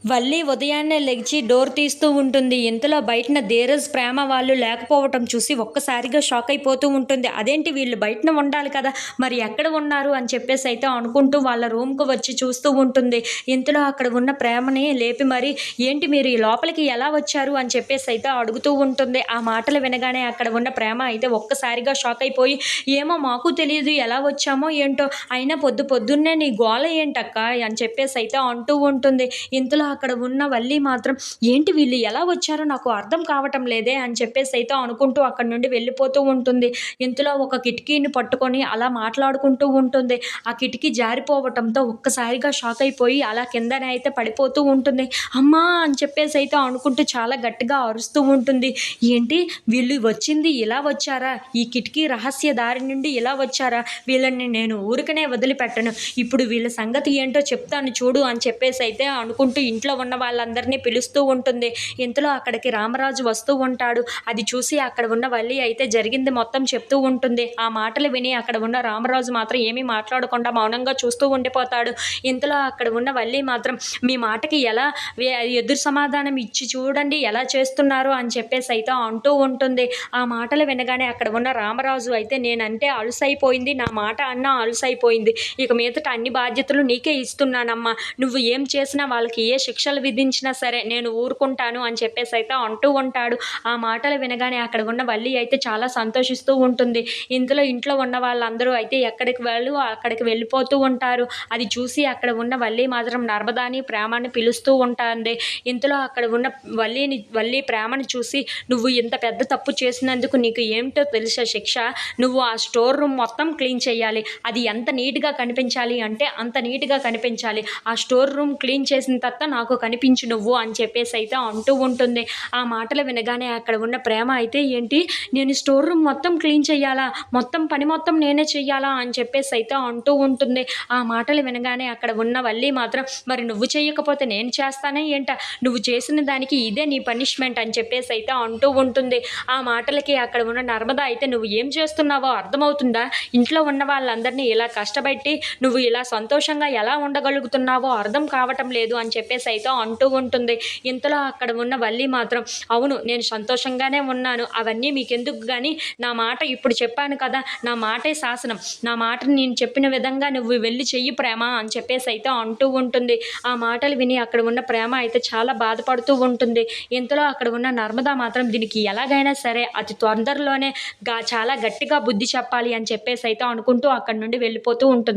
వల్లి ఉదయాన్నే లెగిచి డోర్ తీస్తూ ఉంటుంది. ఇంతలో బయటన ధీరజ్, ప్రేమ వాళ్ళు లేకపోవటం చూసి ఒక్కసారిగా షాక్ అయిపోతూ ఉంటుంది. అదేంటి వీళ్ళు బయటన ఉండాలి కదా, మరి ఎక్కడ ఉన్నారు అని చెప్పేసి అయితే అనుకుంటూ వాళ్ళ రూమ్‌కు వచ్చి చూస్తూ ఉంటుంది. ఇంతలో అక్కడ ఉన్న ప్రేమని లేపి మరి ఏంటి మీరు ఈ లోపలికి ఎలా వచ్చారు అని చెప్పేసి అయితే అడుగుతూ ఉంటుంది. ఆ మాటలు వినగానే అక్కడ ఉన్న ప్రేమ అయితే ఒక్కసారిగా షాక్ అయిపోయి, ఏమో మాకు తెలీదు ఎలా వచ్చామో ఏంటో, అయినా పొద్దున్నే నీ గోల ఏంటక్కా అని చెప్పేసి అయితే అంటూ ఉంటుంది. ఇంతలో అక్కడ ఉన్న వల్లి మాత్రం ఏంటి వీళ్ళు ఎలా వచ్చారో నాకు అర్థం కావటం లేదే అని చెప్పేసి అయితే అనుకుంటూ అక్కడి నుండి వెళ్ళిపోతూ ఉంటుంది. ఇంతలో ఒక కిటికీని పట్టుకొని అలా మాట్లాడుకుంటూ ఉంటుంది. ఆ కిటికీ జారిపోవటంతో ఒక్కసారిగా షాక్ అయిపోయి అలా కిందనే అయితే పడిపోతూ ఉంటుంది. అమ్మా అని చెప్పేసి అయితే అనుకుంటూ చాలా గట్టిగా అరుస్తూ ఉంటుంది. ఏంటి వీళ్ళు వచ్చింది ఇలా వచ్చారా, ఈ కిటికీ రహస్య దారి నుండి ఇలా వచ్చారా, వీళ్ళని నేను ఊరికనే వదిలిపెట్టను, ఇప్పుడు వీళ్ళ సంగతి ఏంటో చెప్తాను చూడు అని చెప్పేసి అయితే అనుకుంటూ ఇంట్లో ఉన్న వాళ్ళందరినీ పిలుస్తూ ఉంటుంది. ఇంతలో అక్కడికి రామరాజు వస్తూ ఉంటాడు. అది చూసి అక్కడ ఉన్న వల్లి అయితే జరిగింది మొత్తం చెప్తూ ఉంటుంది. ఆ మాటలు విని అక్కడ ఉన్న రామరాజు మాత్రం ఏమీ మాట్లాడకుండా మౌనంగా చూస్తూ ఉండిపోతాడు. ఇంతలో అక్కడ ఉన్న వల్లి మాత్రం మీ మాటకి ఎలా ఎదురు సమాధానం ఇచ్చి చూడండి ఎలా చేస్తున్నారు అని చెప్పేసి అయితే అంటూ ఉంటుంది. ఆ మాటలు వినగానే అక్కడ ఉన్న రామరాజు అయితే నేనంటే అలుసైపోయింది, నా మాట అన్నా అలుసైపోయింది, ఇక మీదట అన్ని బాధ్యతలు నీకే ఇస్తున్నానమ్మా, నువ్వు ఏం చేసినా వాళ్ళకి ఏ శిక్షలు విధించినా సరే నేను ఊరుకుంటాను అని చెప్పేసి అయితే అంటూ ఉంటాడు. ఆ మాటలు వినగానే అక్కడ ఉన్న వల్లి అయితే చాలా సంతోషిస్తూ ఉంటుంది. ఇంట్లో ఉన్న వాళ్ళందరూ అయితే ఎక్కడికి అక్కడికి వెళ్ళిపోతూ ఉంటారు. అది చూసి అక్కడ ఉన్న వల్లి మాత్రం నర్మదాని, ప్రేమని పిలుస్తూ ఉంటుంది. ఇంతలో అక్కడ ఉన్న వల్లి ప్రేమని చూసి నువ్వు ఇంత పెద్ద తప్పు చేసినందుకు నీకు ఏమిటో తెలుసా శిక్ష, నువ్వు ఆ స్టోర్ రూమ్ మొత్తం క్లీన్ చేయాలి, అది ఎంత నీట్గా కనిపించాలి అంటే అంత నీట్గా కనిపించాలి, ఆ స్టోర్ రూమ్ క్లీన్ చేసిన తర్వాత నాకు కనిపించు నువ్వు అని చెప్పేసి అయితే అంటూ ఉంటుంది. ఆ మాటలు వినగానే అక్కడ ఉన్న ప్రేమ అయితే ఏంటి నేను స్టోర్ రూమ్ మొత్తం క్లీన్ చేయాలా, పని మొత్తం నేనే చెయ్యాలా అని చెప్పేసి అయితే అంటూ ఉంటుంది. ఆ మాటలు వినగానే అక్కడ ఉన్న వల్లి మాత్రం మరి నువ్వు చేయకపోతే నేను చేస్తానే ఏంట, నువ్వు చేసిన దానికి ఇదే నీ పనిష్మెంట్ అని చెప్పేసి అయితే అంటూ ఉంటుంది. ఆ మాటలకి అక్కడ ఉన్న నర్మద అయితే నువ్వు ఏం చేస్తున్నావో అర్థమవుతుందా, ఇంట్లో ఉన్న వాళ్ళందరినీ ఇలా కష్టపెట్టి నువ్వు ఇలా సంతోషంగా ఎలా ఉండగలుగుతున్నావో అర్థం కావటం లేదు అని చెప్పేసి అయితే అంటూ ఉంటుంది. ఇంతలో అక్కడ ఉన్న వల్లి మాత్రం అవును నేను సంతోషంగానే ఉన్నాను, అవన్నీ మీకెందుకు కానీ నా మాట ఇప్పుడు చెప్పాను కదా, నా మాటే శాసనం, నా మాటని నేను చెప్పిన విధంగా నువ్వు వెళ్ళి చెయ్యి ప్రేమ అని చెప్పేసి అయితే అంటూ ఉంటుంది. ఆ మాటలు విని అక్కడ ఉన్న ప్రేమ అయితే చాలా బాధపడుతూ ఉంటుంది. ఇంతలో అక్కడ ఉన్న నర్మద మాత్రం దీనికి ఎలాగైనా సరే అతి తొందరలోనే చాలా గట్టిగా బుద్ధి చెప్పాలి అని చెప్పేసి అయితే అనుకుంటూ అక్కడి నుండి వెళ్ళిపోతూ ఉంటుంది.